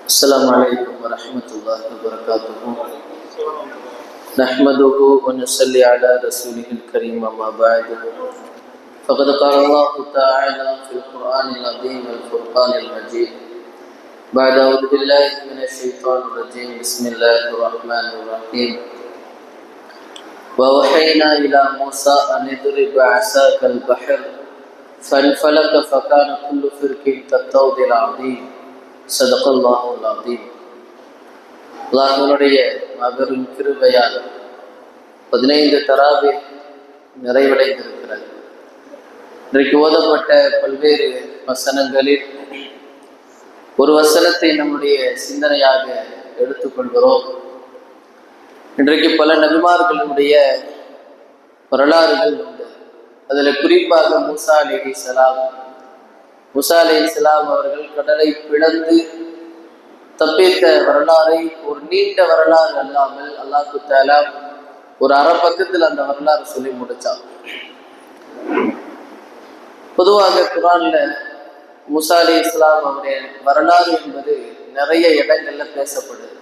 السلام عليكم ورحمة الله وبركاته. نحمده ونصلي على رسوله الكريم أما بعد. فقد قال الله تعالى في القرآن العظيم والفرقان المجيد بعد أعوذ بالله من الشيطان الرجيم بسم الله الرحمن الرحيم. وأوحينا إلى موسى أن اضرب بعصاك البحر فانفلق فكان كل فرق كالطود العظيم. சதகல்லாஹுல் அஸீம். அல்லாஹ்வுடைய மாபெரும் கிருபையால் 15 தராவீஹ் நிறைவடைந்திருக்கிறது. இன்றைக்கு ஓதப்பட்ட பல்வேறு வசனங்களில் ஒரு வசனத்தை நம்முடைய சிந்தனையாக எடுத்துக்கொள்கிறோம். இன்றைக்கு பல நபிமார்களுடைய வரலாறுகள் உண்டு. அதில் குறிப்பாக மூசா அலைஹிஸ்ஸலாம் அவர்கள் கடலை பிளந்து தப்பித்த வரலாறை ஒரு நீண்ட வரலாறு அல்லாமல் அல்லாஹ் தஆலா ஒரு அரை பக்கத்தில் அந்த வரலாறு சொல்லி முடிச்சார். பொதுவாக குர்ஆன்ல மூசா அலைஹிஸ்ஸலாம் அவருடைய வரலாறு என்பது நிறைய இடங்கள்ல பேசப்படுது.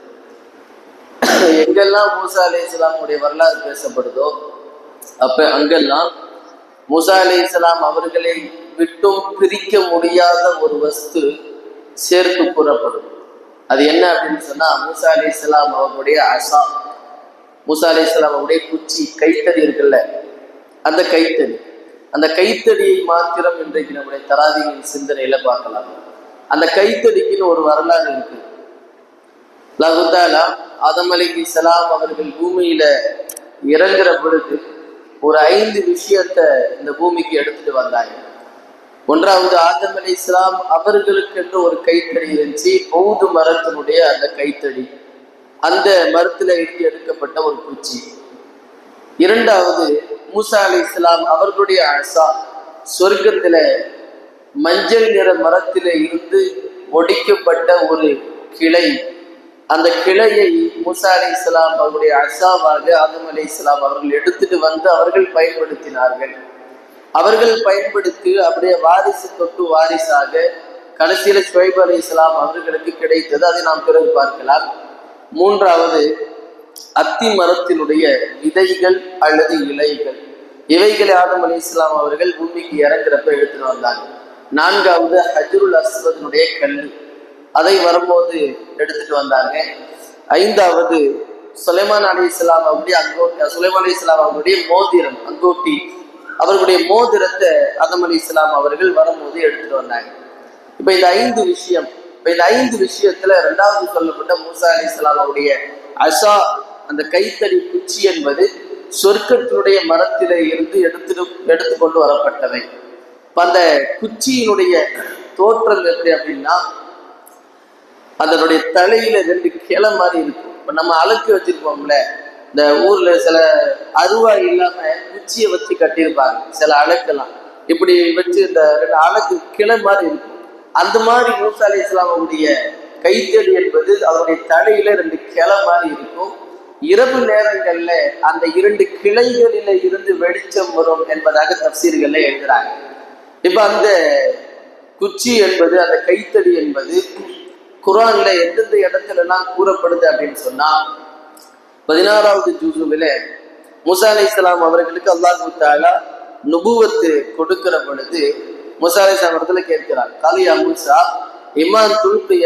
எங்கெல்லாம் மூசா அலைஹிஸ்ஸலாமுடைய வரலாறு பேசப்படுதோ அப்ப அங்கெல்லாம் மூசா அலைஹிஸ்ஸலாம் அவர்களை விட்டும் பிரிக்க முடியாத ஒரு வஸ்து சேர்த்து கூறப்படும். அது என்ன அப்படின்னு சொன்னா, மூசா அலைஹிஸ்ஸலாம் அவருடைய அசா, மூசா அலைஹிஸ்ஸலாம் அவருடைய குச்சி, கைத்தடி இருக்குல்ல, அந்த கைத்தடியை மாத்திரம் இன்றைக்கு நம்முடைய தராவியின் சிந்தனையில பார்க்கலாம். அந்த கைத்தடிக்குன்னு ஒரு வரலாறு இருக்கு. அல்லாஹ் தஆலா ஆதம் அலைஹிஸ்ஸலாம் அவர்கள் பூமியில இறங்குற பொழுது ஒரு 5 விஷயத்தை இந்த பூமிக்கு எடுத்துட்டு வந்தாங்க. ஒன்றாவது, ஆதம் அலைஹிஸ்ஸலாம் அவர்களுக்கு என்று ஒரு கைத்தடி இருந்துச்சு, பௌது மரத்தினுடைய அந்த கைத்தடி, அந்த மரத்துல இருந்து எடுக்கப்பட்ட ஒரு குச்சி. இரண்டாவது, மூசா அலைஹிஸ்ஸலாம் அவர்களுடைய அசா, சொர்க்கத்துல மஞ்சள் நிற மரத்தில இருந்து ஒடிக்கப்பட்ட ஒரு கிளை. அந்த கிளையை மூசா அலைஹிஸ்ஸலாம் அவருடைய அசாவாக ஆதம் அலைஹிஸ்ஸலாம் அவர்கள் எடுத்துட்டு வந்து அவர்கள் பயன்படுத்தினார்கள். அவர்கள் பயன்படுத்தி அப்படியே வாரிசு தொட்டு வாரிசாக கடைசியில ஷுவைப் அலைஹிஸ்ஸலாம் அவர்களுக்கு கிடைத்தது. அதை நாம் பிறகு பார்க்கலாம். மூன்றாவது, அத்தி மரத்தினுடைய விதைகள் அல்லது இலைகள், இவைகளை ஆதம் அலைஹிஸ்ஸலாம் அவர்கள் பூமிக்கு இறங்குறப்ப எடுத்துட்டு வந்தாங்க. நான்காவது, ஹஜ்ருல் அஸ்வதினுடைய கல்லு, அதை வரும்போது எடுத்துட்டு வந்தாங்க. ஐந்தாவது, சுலைமான் அலைஹிஸ்ஸலாம் அவருடைய மோதிரம், அங்கோட்டி, அவர்களுடைய மோதிரத்தை ஆதம் அலைஹிஸ்ஸலாம் அவர்கள் வரும்போது எடுத்துட்டு வந்தாங்க. இப்ப இந்த 5 விஷயத்துல இரண்டாவது சொல்லப்பட்ட மூசா அலைஹிஸ்ஸலாம் அவருடைய அசா, அந்த கைத்தடி குச்சி என்பது சொர்க்கத்தினுடைய மரத்திலே இருந்து எடுத்துக்கொண்டு வரப்பட்டவை. அந்த குச்சியினுடைய தோற்றம் எப்படி அப்படின்னா, அதனுடைய தலையில 2 கிளை மாதிரி இருக்கும். இப்ப நம்ம அலக்கு வச்சிருப்போம்ல, இந்த ஊர்ல சில அருவாய் இல்லாம குச்சியை வச்சு கட்டியிருப்பாங்க சில அலக்கெல்லாம், இப்படி வச்சு இந்த 2 அலக்கு கிளை மாதிரி இருக்கும். அந்த மாதிரி மூசா அலைஹிஸ்ஸலாம் அவருடைய கைத்தடி என்பது அவருடைய தலையில 2 கிளை மாதிரி இருக்கும். இரவு நேரங்கள்ல அந்த 2 கிளைகளில இருந்து வெளிச்சம் வரும் என்பதாக தஃசீர்கள்ல எழுதுறாங்க. இப்ப அந்த குச்சி என்பது, அந்த கைத்தடி என்பது குர்ஆன்ல எந்தெந்த இடத்துல எல்லாம் கூறப்படுது அப்படின்னு சொன்னா, 16வது ஜுஸுவில மூசா அலைஹிஸ்ஸலாம் அவர்களுக்கு அல்லாஹ் தஆலா நுபுவத்து கொடுக்கிற பொழுது மூசா அலைஹிஸ்ஸலாம் இடத்துல கேட்கிறார், காலியா மூசா இமான் துல்கிய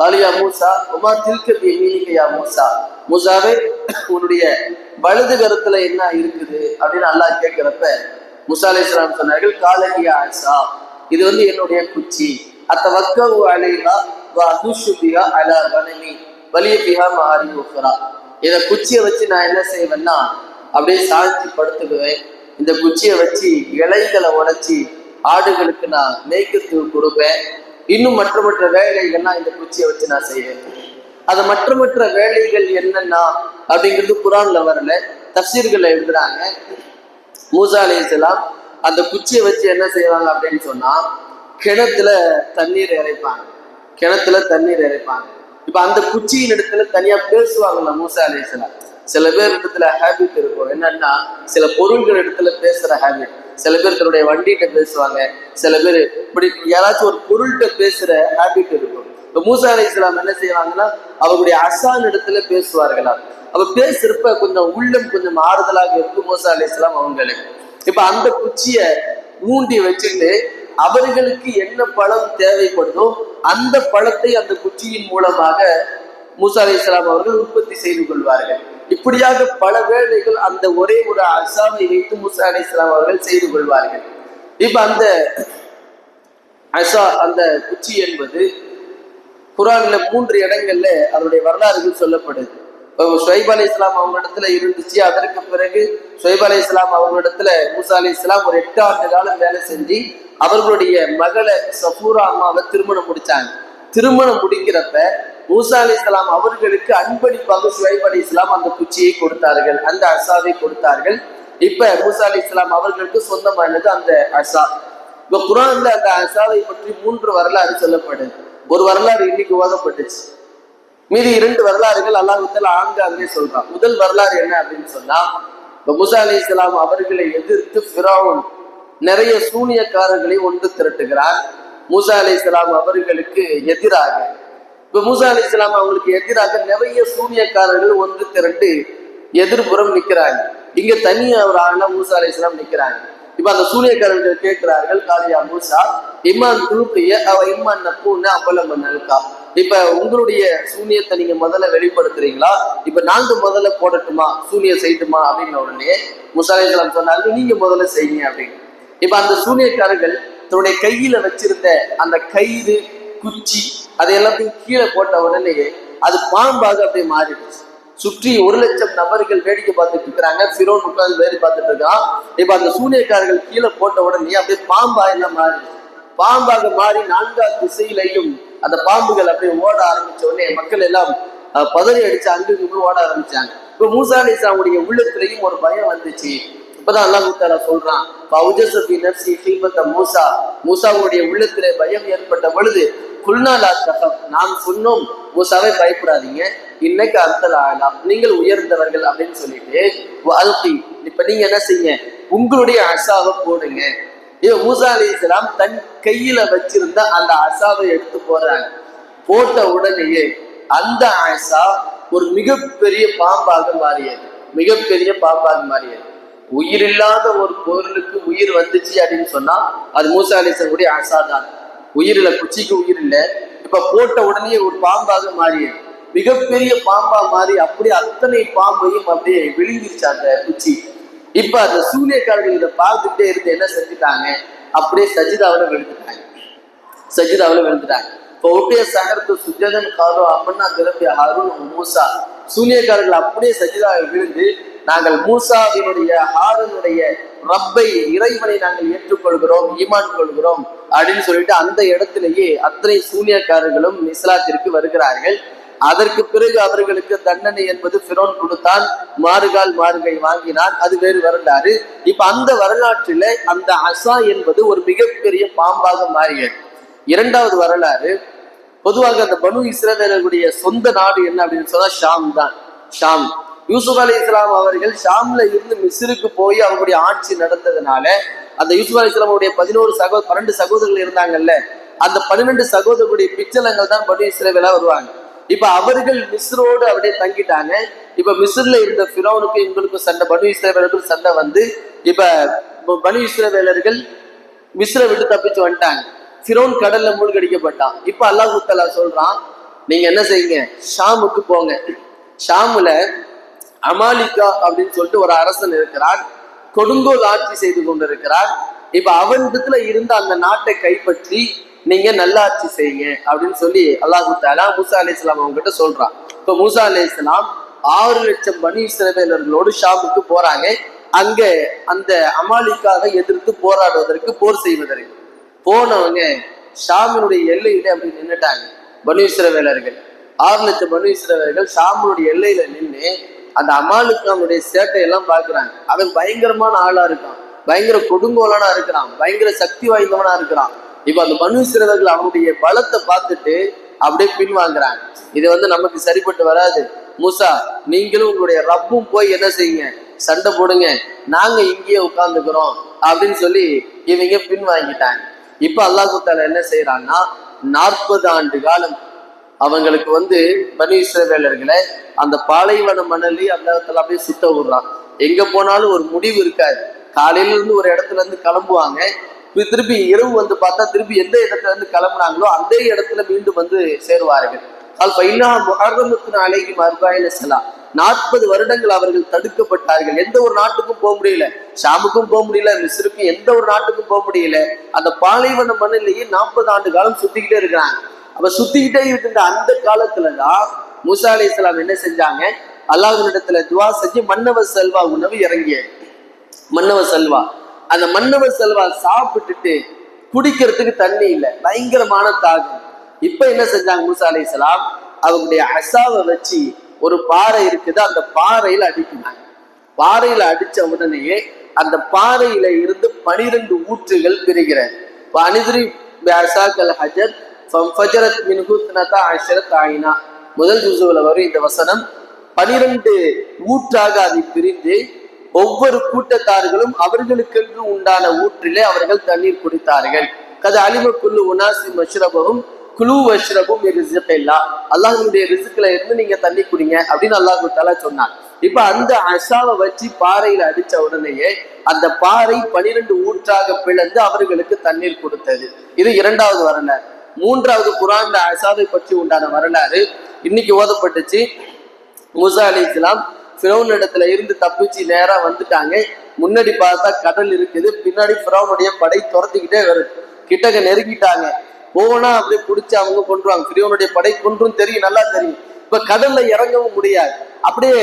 காலியா மூசா உமா தில்க பியமீனிக யா மூசா, மூசாவே உன்னுடைய வலது கரத்துல என்ன இருக்குது அப்படின்னு அல்லாஹ் கேட்கிறப்ப மூசா அலைஹிஸ்ஸலாம் சொன்னார்கள், காலகியா அஸா, இது என்னுடைய குச்சி, அத்தவக்கவு அலைஹா வ அதுஷு பிஹா அலா கனமி வலிய பிஹா மஆரிபு உக்ரா. இதை குச்சியை வச்சு நான் என்ன செய்வேன்னா அப்படியே சாய்ச்சி படுத்துக்குவேன். இந்த குச்சியை வச்சு இலைகளை உடைச்சி ஆடுகளுக்கு நான் மேய்க்கிறதுக்கு கொடுப்பேன். இன்னும் மற்ற வேலைகள்லாம் இந்த குச்சியை வச்சு நான் செய்வேன். அது மற்ற வேலைகள் என்னன்னா அப்படிங்கிறது குர்ஆன்ல வரல, தஃசீர்கள்ல எழுதுறாங்க. மூசா அலைஹிஸ்ஸலாம் அந்த குச்சியை வச்சு என்ன செய்வாங்க அப்படின்னு சொன்னா, கிணத்துல தண்ணீர் இறைப்பாங்க. இப்ப அந்த குச்சியின் இடத்துல தனியா பேசுவாங்கல்ல மூசா அலைஹிஸ்ஸலாம். சில பேர் இடத்துல ஹேபிட் இருக்கும், என்னன்னா சில பொருள்கள் இடத்துல பேசுற ஹேபிட். சில பேர் தன்னுடைய வண்டிகிட்ட பேசுவாங்க, சில பேர் இப்படி யாராச்சும் ஒரு பொருள்கிட்ட பேசுற ஹேபிட் இருக்கும். இப்ப மூசா அலைஹிஸ்ஸலாம் என்ன செய்வாங்கன்னா அவருடைய அசான் இடத்துல பேசுவார்களா. அவ பேசுறப்ப கொஞ்சம் உள்ளம் கொஞ்சம் ஆறுதலாக இருக்கும் மூசா அலைஹிஸ்ஸலாம் அவங்களுக்கு. இப்ப அந்த குச்சிய ஊண்டி வச்சுட்டு அவர்களுக்கு என்ன பழம் தேவைப்படுதோ அந்த பழத்தை அந்த குச்சியின் மூலமாக மூசா அலைஹிஸ்ஸலாம் அவர்கள் உற்பத்தி செய்து கொள்வார்கள். இப்படியாக பல வேளைகள் அந்த ஒரே ஒரு அசாவை வைத்து மூசா அலைஹிஸ்ஸலாம் அவர்கள் செய்து கொள்வார்கள். இப்ப அந்த அசா, அந்த குச்சி என்பது குர்ஆன்ல 3 இடங்கள்ல அதனுடைய வரலாறுகள் சொல்லப்படுது. ஷுவைப் அலைஹிஸ்ஸலாம் அவங்க இடத்துல இருந்துச்சு. அதற்கு பிறகு ஷுவைப் அலைஹிஸ்ஸலாம் அவங்க இடத்துல மூசா அலைஹிஸ்ஸலாம் ஒரு 8 ஆண்டு காலம் வேலை செஞ்சு அவர்களுடைய மகளை சஃபூரா அம்மாவை திருமணம் முடிச்சாங்க. திருமணம் முடிக்கிறப்ப மூசா அலைஹிஸ்ஸலாம் அவர்களுக்கு அன்பளிப்பாக ஷுவைப் அலைஹிஸ்ஸலாம் அந்த குச்சியை கொடுத்தார்கள், அந்த அசாவை கொடுத்தார்கள். இப்ப மூசா அலைஹிஸ்ஸலாம் அவர்களுக்கு சொந்தமானது அந்த அசா. இப்ப குர்ஆன்ல அந்த அசாவை பற்றி 3 வரலாறு சொல்லப்படுது. ஒரு வரலாறு இன்னைக்கு ஓதப்பட்டுச்சு. மீதி 2 வரலாறுகள் அல்லாஹ் தஆலா ஆங்காங்கே சொல்றான். முதல் வரலாறு என்ன அப்படின்னு சொன்னா, இப்ப மூசா அலைஹிஸ்ஸலாம் அவர்களை எதிர்த்து ஃபிரௌன் நிறைய சூனியக்காரர்களை ஒன்று திரட்டுகிறார் மூசா அலைஹிஸ்ஸலாம் அவர்களுக்கு எதிராக. இப்ப மூசா அலைஹிஸ்ஸலாம் அவங்களுக்கு எதிராக நிறைய சூனியக்காரர்கள் ஒன்று திரண்டு எதிர்புறம் நிக்கிறாங்க. இங்க தனியா ஒரு ஆளா மூசா அலைஹிஸ்ஸலாம் நிக்கிறாங்க. இப்ப அந்த சூனியக்காரர்கள் கேட்கிறார்கள், காலியா மூசா இம்மான் துருக்கிய அவ இம்மான் நக்கூன அம்பலம் நல்கா. இப்ப உங்களுடைய சூனியத்தை நீங்க முதல்ல வெளிப்படுத்துறீங்களா, இப்ப நாங்க முதல்ல போடட்டுமா, சூனியம் செய்யட்டுமா அப்படின்னு உடனே மூசா அலைஹிஸ்ஸலாம் சொன்னாங்க, நீங்க முதல்ல செய்யுங்க அப்படின்னு. இப்ப அந்த சூனியக்காரர்கள் தன்னுடைய கையில வச்சிருந்த அந்த கயிறு, குச்சி அதை எல்லாத்தையும் கீழே போட்ட உடனே அது பாம்பாக அப்படியே மாறிடுச்சு. சுற்றி 1,00,000 நபர்கள் வேடிக்கை பார்த்துட்டு இருக்கிறாங்க. ஃபிரௌன் உட்கார்ந்து வேடி பார்த்துட்டு இருக்கான். இப்ப அந்த சூனியக்காரர்கள் கீழே போட்ட உடனே அப்படியே பாம்பா எல்லாம் மாறிடுச்சு. பாம்பாக மாறி 4 திசையிலையும் அந்த பாம்புகள் அப்படியே ஓட ஆரம்பிச்ச உடனே மக்கள் எல்லாம் பதறி அடிச்சு அங்கிருந்து ஓட ஆரம்பிச்சாங்க. இப்ப மூசா அலைஹிஸ்ஸலாமுடைய உள்ளத்திலையும் ஒரு பயம் வந்துச்சு. இப்பதான் அல்லாஹ் தஆலா சொல்றான், மூசா, மூசாவுடைய உள்ளத்திலே பயம் ஏற்பட்ட பொழுது குல்நாலா தகப், நாம் சொன்னோம் மூசாவை பயப்படாதீங்க, இன்னைக்கு அர்த்தல் ஆகலாம், நீங்கள் உயர்ந்தவர்கள் அப்படின்னு சொல்லிட்டு வாழ்க்கை. இப்ப நீங்க என்ன செய்யுங்க, உங்களுடைய அசாவை போடுங்க. மூசா அலைஹிஸ்ஸலாம் தன் கையில வச்சிருந்த அந்த அசாவை எடுத்து போறாங்க. போட்ட உடனேயே அந்த அசா ஒரு மிகப்பெரிய பாம்பாக மாறியது. மிகப்பெரிய பாம்பாக மாறியது. உயிரில்லாத ஒரு பொருளுக்கு உயிர் வந்துச்சு அப்படின்னு சொன்னா அது மூசா அலைஹிஸ்ஸலாமுடைய அசா தான். உயிர் இல்ல, குச்சிக்கு உயிர் இல்லை. இப்ப போட்ட உடனே ஒரு பாம்பாக மாறியது. மிகப்பெரிய பாம்பா மாறி அப்படியே அத்தனை பாம்பையும் அப்படியே விழுங்கிருச்சு அந்த குச்சி. இப்ப அந்த சூனியக்காரர்கள் இதை பார்த்துட்டே இருந்து என்ன செஞ்சுட்டாங்க, அப்படியே சஜிதாவில விழுந்துட்டாங்க. சஜிதாவில விழுந்துட்டாங்க. இப்போ ஒட்டிய சகரத்து சுஜதன் காரோ அப்படின்னா திரப்பிய ஹாரூன் மூசா, சூனியக்காரர்கள் அப்படியே சஜிதாவை விழுந்து நாங்கள் மூசாவினுடைய ஹாரூனுடைய ரப்பை, இறைவனை நாங்கள் ஏற்றுக்கொள்கிறோம், ஈமான் கொள்கிறோம் அப்படின்னு சொல்லிட்டு அந்த இடத்திலேயே அத்தனை சூனியக்காரர்களும் இஸ்லாத்திற்கு வருகிறார்கள். அதற்கு பிறகு அவர்களுக்கு தண்டனை என்பது ஃபிரௌன் கொடுத்தான், மாறுகால் மாறுகை வாங்கினான். அது வேறு வரலாறு. இப்ப அந்த வரலாற்றில அந்த அசா என்பது ஒரு மிகப்பெரிய பாம்பாக மாறியது. 2வது வரலாறு, பொதுவாக அந்த பனு இஸ்ரவேலருடைய சொந்த நாடு என்ன அப்படின்னு சொன்னா ஷாம் தான். ஷாம். யூசுப் அலைஹிஸ்ஸலாம் அவர்கள் ஷாம்ல இருந்து மிஸ்ருக்கு போய் அவங்களுடைய ஆட்சி நடந்ததுனால அந்த யூசுப் அலைஹிஸ்ஸலாமுடைய 12 சகோதரர்கள் இருந்தாங்கல்ல, அந்த 12 சகோதரர்களுடைய பிச்சலங்கள் தான் பனு இஸ்ரவேலா வருவாங்க. இப்ப அவர்கள் மிஸ்ரோடு அப்படியே தங்கிட்டாங்க. இப்ப மிஸ்ர்ல இருந்த ஃபிரௌனுக்கு இவங்களுக்கும் சண்டை, பனு இஸ்ரவேலருக்கும் சண்டை வந்து இப்ப பனு இஸ்ரவேலர்கள் மிஸ்ரை விட்டு தப்பிச்சு வந்துட்டாங்க. ஃபிரௌன் கடல்ல மூழ்கடிக்கப்பட்டான். இப்ப அல்லாஹ் தஆலா சொல்றான், நீங்க என்ன செய்யுங்க, ஷாமுக்கு போங்க. ஷாமுல அமாலிகா அப்படின்னு சொல்லிட்டு ஒரு அரசன் இருக்கிறான், கொடுங்கோல் ஆட்சி செய்து கொண்டிருக்கிறான். இப்ப அவனிடத்துல இருந்த அந்த நாட்டை கைப்பற்றி நீங்க நல்லாட்சி செய்யுங்க அப்படின்னு சொல்லி அல்லாஹ் தஆலா மூசா அலைஹிஸ்ஸலாம் அவங்க கிட்ட சொல்றான். இப்ப மூசா அலைஹிஸ்ஸலாம் 6,00,000 பனி இஸ்ரவேலர்களோடு ஷாமுக்கு போறாங்க. அங்க அந்த அமாலிக்காக எதிர்த்து போராடுவதற்கு, போர் செய்வதற்கு போனவங்க ஷாமினுடைய எல்லையில அப்படி நின்றுட்டாங்க. பனு இஸ்ரவேலர்கள் 6,00,000 பனு இஸ்ரவேலர்கள் ஷாமினுடைய எல்லையில நின்று அந்த அமாலிக்காவுடைய சேட்டையெல்லாம் பாக்குறாங்க. அவன் பயங்கரமான ஆளா இருக்கான், பயங்கர கொடுங்கோலனா இருக்கிறான், பயங்கர சக்தி வாய்ந்தவனா இருக்கிறான். இப்ப அந்த பனு இஸ்ரவேலர்கள் அவனுடைய பலத்தை பார்த்துட்டு அப்படியே பின்வாங்குறாங்க. இது நமக்கு சரிப்பட்டு வராது, மூசா நீங்களும் உங்களுடைய ரப்பும் போய் என்ன செய்யுங்க, சண்டை போடுங்க, நாங்க இங்கேயே உட்கார்ந்துக்கிறோம் அப்படின்னு சொல்லி இவங்க பின்வாங்கிட்டாங்க. இப்ப அல்லாஹ் தஆலா என்ன செய்யறான்னா 40 ஆண்டு காலம் அவங்களுக்கு பனி இஸ்ரவேலர்களை அந்த பாலைவன மணலி அந்த இடத்துல அப்படியே சுத்த விடுறான். எங்க போனாலும் ஒரு முடிவு இருக்காது. காலையில இருந்து ஒரு இடத்துல இருந்து கிளம்புவாங்க, திருப்பி இரவு பார்த்தா திருப்பி எந்த இடத்துல இருந்து கிளம்புனாங்களோ அந்த இடத்துல மீண்டும் சேருவார்கள். 40 வருடங்கள் அவர்கள் தடுக்கப்பட்டார்கள். எந்த ஒரு நாட்டுக்கும் போக முடியல, ஷாமுக்கும் போக முடியல, மிஸ்ருக்கும் எந்த ஒரு நாட்டுக்கும் போக முடியல. அந்த பாலைவன மண்ணிலேயே 40 ஆண்டு காலம் சுத்திக்கிட்டே இருக்கிறாங்க. அப்ப சுத்திக்கிட்டே இருக்கின்ற அந்த காலத்துலதான் மூசா அலைஹிஸ்ஸலாம் என்ன செஞ்சாங்க, அல்லாஹ்விடத்துல துவா செஞ்சு மன்னவ செல்வா உணவு இறங்கிய மன்னவ செல்வா. அந்த மன்னவ செல்வா சாப்பிட்டுட்டு குடிக்கிறதுக்கு தண்ணி இல்லை, பயங்கரமான தாகம். இப்ப என்ன செஞ்சாங்க மூசா அலைஹிஸ்ஸலாம், அவங்களுடைய அசாவை வச்சு ஒரு பாறை இருக்குது, அந்த பாறையில அடிக்கிறாங்க. பாறையில அடிச்ச உடனேயே அந்த பாறையில இருந்து 12 ஊற்றுகள் பிரிகிறது. முதல் ஜுசுல வரும் இந்த வசனம். 12 ஊற்றாக அதை பிரிந்து ஒவ்வொரு கூட்டத்தார்களும் அவர்களுக்கென்று உண்டான ஊற்றிலே அவர்கள் தண்ணீர் குடித்தார்கள். கது அலிமக்குள்ளு உனாசி மஷ்ரபவும் குழு வஷ்ரபும் அல்லாஹ்வுடைய ரிஸ்க்ல இருந்து நீங்க தண்ணி குடிங்க அப்படின்னு அல்லாஹ் தஆலா சொன்னார். இப்ப அந்த அசாவை வச்சு பாறையில அடிச்ச உடனேயே அந்த பாறை 12 ஊற்றாக பிளந்து அவர்களுக்கு தண்ணீர் கொடுத்தது. இது 2வது வரலாறு. 3வது குர்ஆன்ல அசாவை பற்றி உண்டான வரலாறு இன்னைக்கு ஓதப்பட்டுச்சு. மூசா அலைஹிஸ்ஸலாம் ஃபிரௌன் இடத்துல இருந்து தப்பிச்சு நேரா வந்துட்டாங்க. முன்னாடி பார்த்தா கடல் இருக்குது, பின்னாடி ஃபிரௌனுடைய படை துரத்திக்கிட்டே வருது. கிட்டக்க நெருங்கிட்டாங்க. போனா அப்படியே பிடிச்சி அவங்க கொன்றுவாங்க. ஃபிரௌனுடைய படை கொன்றும் தெரியும், நல்லா தெரியும். இப்ப கடல்ல இறங்கவும் முடியாது. அப்படியே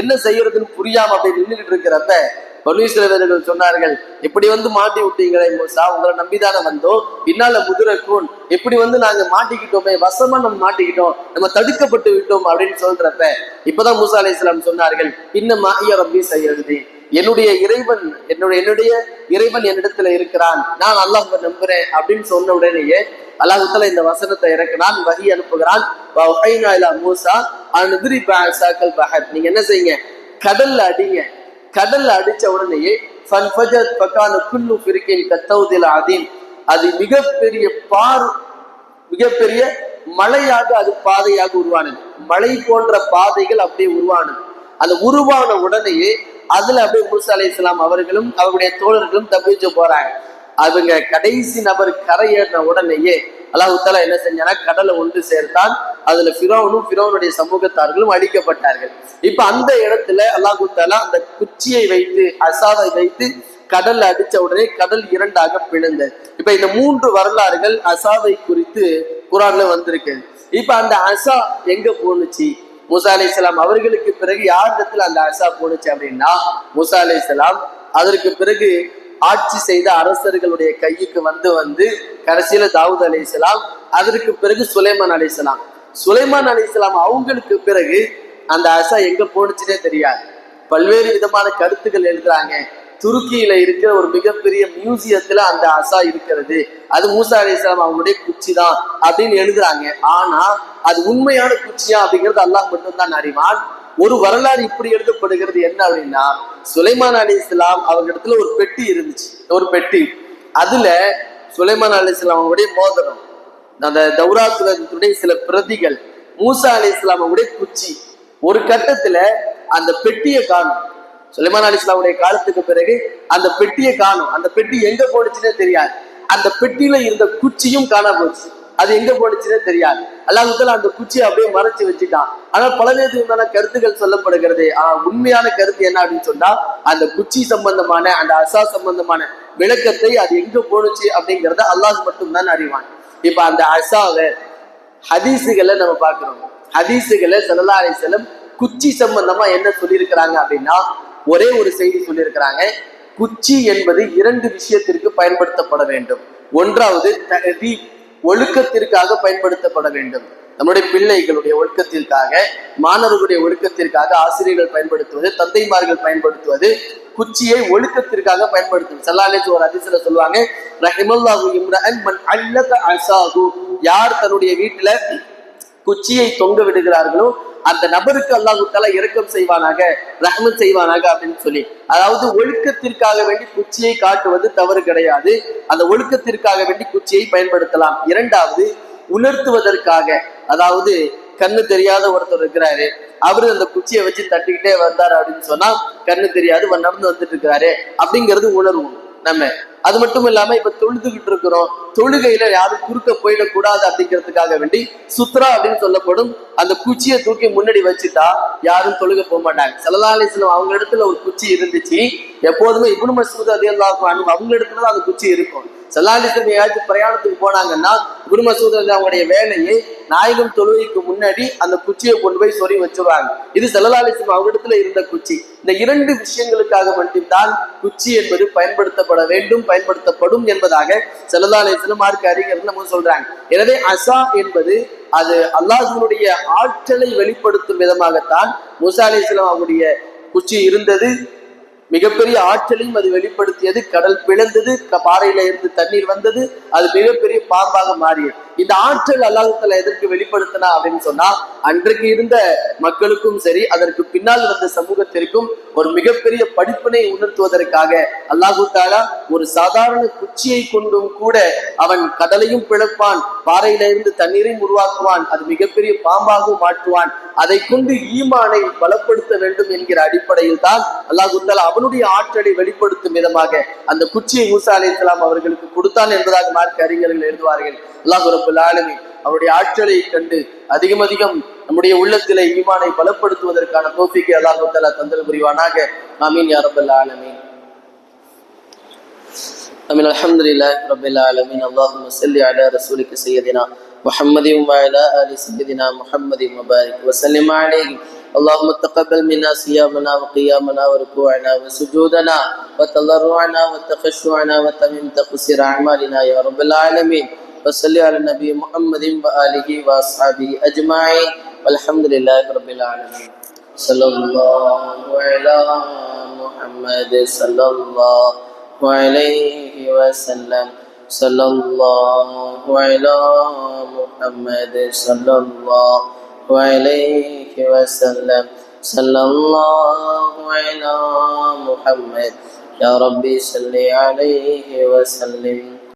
என்ன செய்யறதுன்னு புரியாம அப்படியே நின்றுகிட்டு இருக்கிறப்ப பனு இஸ்ரவேலர்கள் சொன்னார்கள், இப்படி மாட்டி விட்டீங்களே மூசா, உங்களை நம்பிதானே வந்தோம், பின்னால முதுரக்கும் இப்படி நாங்க மாட்டிக்கிட்டோமே, வசமா நம்ம மாட்டிக்கிட்டோம், நம்ம தடுக்கப்பட்டு விட்டோம் அப்படின்னு சொல்றப்ப இப்பதான் மூசா அலைஹிஸ்ஸலாம் சொன்னார்கள், இன்ன மாஹிய ரப்பி சையதி, என்னுடைய இறைவன் என்னிடத்துல இருக்கிறான், நான் அல்லாஹ் நம்புறேன் அப்படின்னு சொன்ன உடனேயே அல்லாஹ் தஆலா இந்த வசனத்தை இறக்கினான், வஹி அனுப்புகிறான். நீங்க என்ன செய்யுங்க, கடல்ல அடிங்க. கடல்ல அடிச்ச உடனேயே அது மிகப்பெரிய மலையாக அது பாதையாக உருவானது. மலை போன்ற பாதைகள் அப்படியே உருவானது. அந்த உருவான உடனேயே அதுல அப்படியே மூசா அலைஹிஸ்ஸலாம் அவர்களும் அவருடைய தோழர்களும் தப்பிச்சு போறாங்க. அவங்க கடைசி நபர் கரையேறின உடனேயே அல்லாஹ் தஆலா என்ன செஞ்சானா, கடலை ஒன்று சேர்த்தான். அதுல ஃபிரௌனும் ஃபிரௌனுடைய சமூகத்தார்களும் அழிக்கப்பட்டார்கள். இப்ப அந்த இடத்துல அல்லாஹ் தஆலா அந்த குச்சியை வைத்து அசாவை வைத்து கடல்ல அடிச்ச உடனே கடல் 2ஆக பிளந்தது. இப்ப இந்த 3 வரலாறுகள் அசாவை குறித்து குர்ஆன்ல வந்திருக்கு. இப்ப அந்த அசா எங்க போனுச்சு, மூசா அலைஹிஸ்ஸலாம் அவர்களுக்கு பிறகு யார் இடத்துல அந்த அசா போனுச்சு அப்படின்னா, மூசா அலைஹிஸ்ஸலாம் அதற்கு பிறகு ஆட்சி செய்த அரசர்களுடைய கைக்கு வந்து கடைசியில தாவூத் அலைஹிஸ்ஸலாம், அதற்கு பிறகு சுலைமான் அலைஹிஸ்ஸலாம் அவங்களுக்கு பிறகு அந்த அசா எங்க போனுச்சுன்னே தெரியாது. பல்வேறு விதமான கருத்துக்கள் எழுதுறாங்க. துருக்கியில இருக்கிற ஒரு மிகப்பெரிய மியூசியத்துல அந்த அசா இருக்கிறது, அது மூசா அலைஹிஸ்ஸலாம் அவங்களுடைய குச்சி தான் அப்படின்னு எழுதுறாங்க. ஆனா அது உண்மையான குச்சியா அப்படிங்கிறது அல்லாஹ் மட்டும்தான் அறிவான். ஒரு வரலாறு இப்படி எழுதப்படுகிறது என்ன அப்படின்னா, சுலைமான் அலைஹிஸ்ஸலாம் அவங்க இடத்துல ஒரு பெட்டி இருந்துச்சு. ஒரு பெட்டி, அதுல சுலைமான் அலைஹிஸ்ஸலாம் அவங்களுடைய மோதிரம், அந்த தௌராத்துடைய சில பிரதிகள், மூசா அலைஹிஸ்ஸலாம் அவங்களுடைய குச்சி. ஒரு கட்டத்துல அந்த பெட்டியை காணும். சுலைமான் அலைஹிஸ்ஸலாமுடைய காலத்துக்கு பிறகு அந்த பெட்டியை காணும். அந்த பெட்டி எங்க போனுச்சுன்னே தெரியாது. அந்த பெட்டியில இருந்த குச்சியும் காண போச்சு. அது எங்க போனுச்சுன்னே தெரியாது. அல்லாஹ் தஆலா அந்த குச்சியை அப்படியே மறைச்சு வச்சுட்டான். ஆனால் பலவேறு விதமான கருத்துக்கள் சொல்லப்படுகிறது. உண்மையான கருத்து என்ன அப்படின்னு சொன்னா, அந்த குச்சி சம்பந்தமான அந்த அசா சம்பந்தமான விளக்கத்தை அது எங்க போனுச்சு அப்படிங்கிறத அல்லாஹ் மட்டும்தான் அறிவான். இப்ப அந்த அசாவை ஹதீஸுகளை நம்ம பார்க்கிறோம். ஹதீஸுகளை ஸல்லல்லாஹு அலைஹி வஸல்லம் குச்சி சம்பந்தமா என்ன சொல்லியிருக்கிறாங்க அப்படின்னா, ஒரே ஒரு செய்தி சொல்லியிருக்கிறாங்க. குச்சி என்பது 2 விஷயத்திற்கு பயன்படுத்தப்பட வேண்டும். ஒன்றாவது தஹதீப், ஒழுக்கத்திற்காக பயன்படுத்தப்பட வேண்டும். நம்முடைய பிள்ளைகளுடைய ஒழுக்கத்திற்காக, மாணவர்களுடைய ஒழுக்கத்திற்காக ஆசிரியர்கள் பயன்படுத்துவது, தந்தைமார்கள் பயன்படுத்துவது, குச்சியை ஒழுக்கத்திற்காக பயன்படுத்தும். ஸல்லல்லாஹு அலைஹி ஒரு ஹதீஸ்ல சொல்லுவாங்க, ரஹிமல்லாஹு இம்ரஅன் மன் அல்லக அஸாஹு, யார் தன்னுடைய வீட்டுல குச்சியை தொங்க விடுகிறார்களோ அந்த நபருக்கு அல்லாஹ் தஆலா இரக்கம் செய்வானாக, ரஹ்மத் செய்வானாக அப்படின்னு சொல்லி. அதாவது ஒழுக்கத்திற்காக வேண்டி குச்சியை காட்டுவது தவறு கிடையாது. அந்த ஒழுக்கத்திற்காக வேண்டி குச்சியை பயன்படுத்தலாம். 2வது, உணர்த்துவதற்காக, அதாவது கண்ணு தெரியாத ஒருத்தர் இருக்கிறாரு, அவரு அந்த குச்சியை வச்சு தட்டிக்கிட்டே வந்தாரு அப்படின்னு சொன்னா கண்ணு தெரியாது நடந்து வந்துட்டு இருக்கிறாரு அப்படிங்கிறது உணர்வு நம்ம. அது மட்டும் இல்லாம இப்ப தொழுதுகிட்டு இருக்கிறோம், தொழுகையில யாரும் குறுக்க போயிடக்கூடாது அப்படிங்கிறதுக்காக வேண்டி சுத்ரா அப்படின்னு சொல்லப்படும் அந்த குச்சியை தூக்கி முன்னாடி வச்சுட்டா யாரும் தொழுக போக மாட்டாங்க. ஸல்லல்லாஹு அலைஹி வஸல்லம் அவங்க இடத்துல ஒரு குச்சி இருந்துச்சு, எப்போதுமே இப்னு மஸ்ஊத் ரலியல்லாஹு அன்ஹு அவங்க இடத்துல அந்த குச்சி இருக்கும். ஸல்லல்லாஹு அலைஹி வஸல்லம் ஏதாச்சும் பிரயாணத்துக்கு போனாங்கன்னா இப்னு மஸ்ஊத் அவங்களுடைய வேலையை நாயகம் தொழுகைக்கு முன்னாடி அந்த குச்சியை கொண்டு போய் சொறி வச்சுருவாங்க. இது ஸல்லல்லாஹு அலைஹி வஸல்லம் அவங்க இடத்துல இருந்த குச்சி. இந்த இரண்டு விஷயங்களுக்காக மட்டும்தான் குச்சி என்பது பயன்படுத்தப்பட வேண்டும், பயன்படுத்தப்படும் என்பதாக ஸல்லல்லாஹு அலைஹி வஸல்லம் மார்க்க அறிஞர்கள் நம்ம சொல்றாங்க. எனவே அஸா என்பது அது அல்லாஹ்வுடைய ஆற்றலை வெளிப்படுத்தும் விதமாகத்தான் மூசா அலைஹிஸ்ஸலாம் அவருடைய குச்சி இருந்தது. மிகப்பெரிய ஆற்றலையும் அது வெளிப்படுத்தியது. கடல் பிளந்தது, பாறையில இருந்து தண்ணீர் வந்தது, அது மிகப்பெரிய பாம்பாக மாறியது. இந்த ஆற்றல் அல்லாஹ் தஆலா எதற்கு வெளிப்படுத்தினா அப்படின்னு சொன்னா, அன்றைக்கு இருந்த மக்களுக்கும் சரி அதற்கு பின்னால் வந்த சமூகத்திற்கும் ஒரு மிகப்பெரிய படிப்பினை உணர்த்துவதற்காக அல்லாஹ் தஆலா ஒரு சாதாரண குச்சியை கொண்டும் கூட அவன் கடலையும் பிளப்பான், பாறையில இருந்து தண்ணீரையும் உருவாக்குவான், அது மிகப்பெரிய பாம்பாகவும் மாற்றுவான். அதை கொண்டு ஈமானை பலப்படுத்த வேண்டும் என்கிற அடிப்படையில் தான் அல்லாஹ் தஆலா அவனுடைய ஆற்றலை வெளிப்படுத்தும் விதமாக அந்த குச்சியை மூசா அலைஹிஸ்ஸலாம் அவர்களுக்கு கொடுத்தான் என்பதாக மார்க்க அறிஞர்கள் எழுதுவார்கள். அல்லாஹ் ரப்பல் ஆலமீன் அவருடைய ஆற்றலை கண்டு அதிகம் நம்முடைய உள்ளத்திலே ஈமானை பலப்படுத்துவதற்கான தௌஃபீக்கை அல்லாஹ் தஆலா தந்தல் புரிவானாக. ஆமீன் யா ரப்பல் ஆலமீன். ஆமீன். அல்ஹம்துலில்லாஹி ரப்பில் ஆலமீன். அல்லாஹும்ம ஸல்லி அலா ரசூலிக சய்யிதினா முஹம்மதின் வ அலா ஆலி சய்யிதினா முஹம்மதின் வ பாரிக் வ ஸல்லிம் அலைஹி. اللهم تقبل منا صيامنا وقيامنا وركوعنا وسجودنا وتضرعنا وتخشعنا وتمم تقصير اعمالنا يا رب العالمين. وصلي على النبي محمد وآله وأصحابه أجمعين والحمد لله رب العالمين. صلى الله على محمد صلى الله عليه وسلم. صلى الله على محمد صلى الله عليه وسلم. صلى الله على محمد يا ربي صل عليه وسلم.